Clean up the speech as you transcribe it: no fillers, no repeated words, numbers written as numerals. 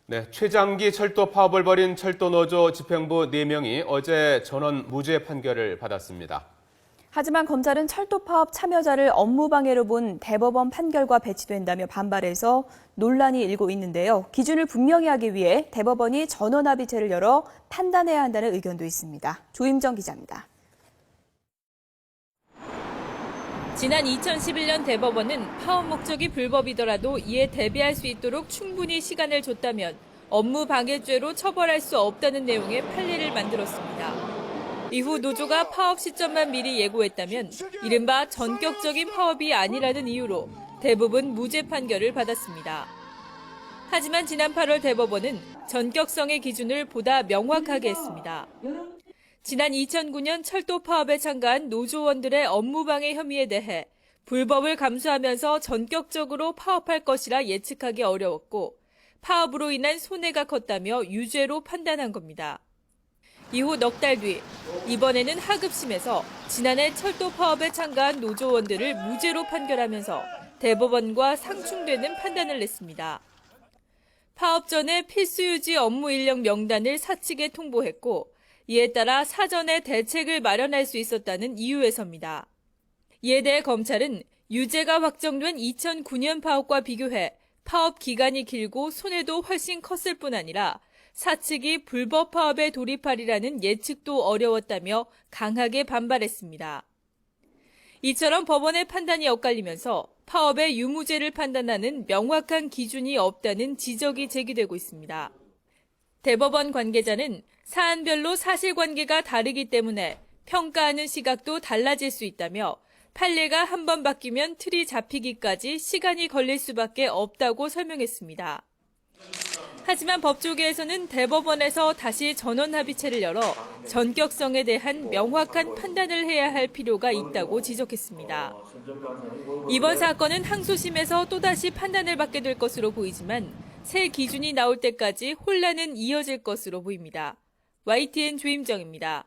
네, 최장기 철도 파업을 벌인 철도노조 집행부 4명이 어제 전원 무죄 판결을 받았습니다. 하지만 검찰은 철도 파업 참여자를 업무방해로 본 대법원 판결과 배치된다며 반발해서 논란이 일고 있는데요. 기준을 분명히 하기 위해 대법원이 전원합의체를 열어 판단해야 한다는 의견도 있습니다. 조임정 기자입니다. 지난 2011년 대법원은 파업 목적이 불법이더라도 이에 대비할 수 있도록 충분히 시간을 줬다면 업무 방해죄로 처벌할 수 없다는 내용의 판례를 만들었습니다. 이후 노조가 파업 시점만 미리 예고했다면 이른바 전격적인 파업이 아니라는 이유로 대부분 무죄 판결을 받았습니다. 하지만 지난 8월 대법원은 전격성의 기준을 보다 명확하게 했습니다. 지난 2009년 철도 파업에 참가한 노조원들의 업무방해 혐의에 대해 불법을 감수하면서 전격적으로 파업할 것이라 예측하기 어려웠고 파업으로 인한 손해가 컸다며 유죄로 판단한 겁니다. 이후 넉 달 뒤 이번에는 하급심에서 지난해 철도 파업에 참가한 노조원들을 무죄로 판결하면서 대법원과 상충되는 판단을 냈습니다. 파업 전에 필수유지 업무 인력 명단을 사측에 통보했고 이에 따라 사전에 대책을 마련할 수 있었다는 이유에서입니다. 이에 대해 검찰은 유죄가 확정된 2009년 파업과 비교해 파업 기간이 길고 손해도 훨씬 컸을 뿐 아니라 사측이 불법 파업에 돌입하리라는 예측도 어려웠다며 강하게 반발했습니다. 이처럼 법원의 판단이 엇갈리면서 파업의 유무죄를 판단하는 명확한 기준이 없다는 지적이 제기되고 있습니다. 대법원 관계자는 사안별로 사실관계가 다르기 때문에 평가하는 시각도 달라질 수 있다며 판례가 한 번 바뀌면 틀이 잡히기까지 시간이 걸릴 수밖에 없다고 설명했습니다. 하지만 법조계에서는 대법원에서 다시 전원합의체를 열어 전격성에 대한 명확한 판단을 해야 할 필요가 있다고 지적했습니다. 이번 사건은 항소심에서 또다시 판단을 받게 될 것으로 보이지만 새 기준이 나올 때까지 혼란은 이어질 것으로 보입니다. YTN 조임정입니다.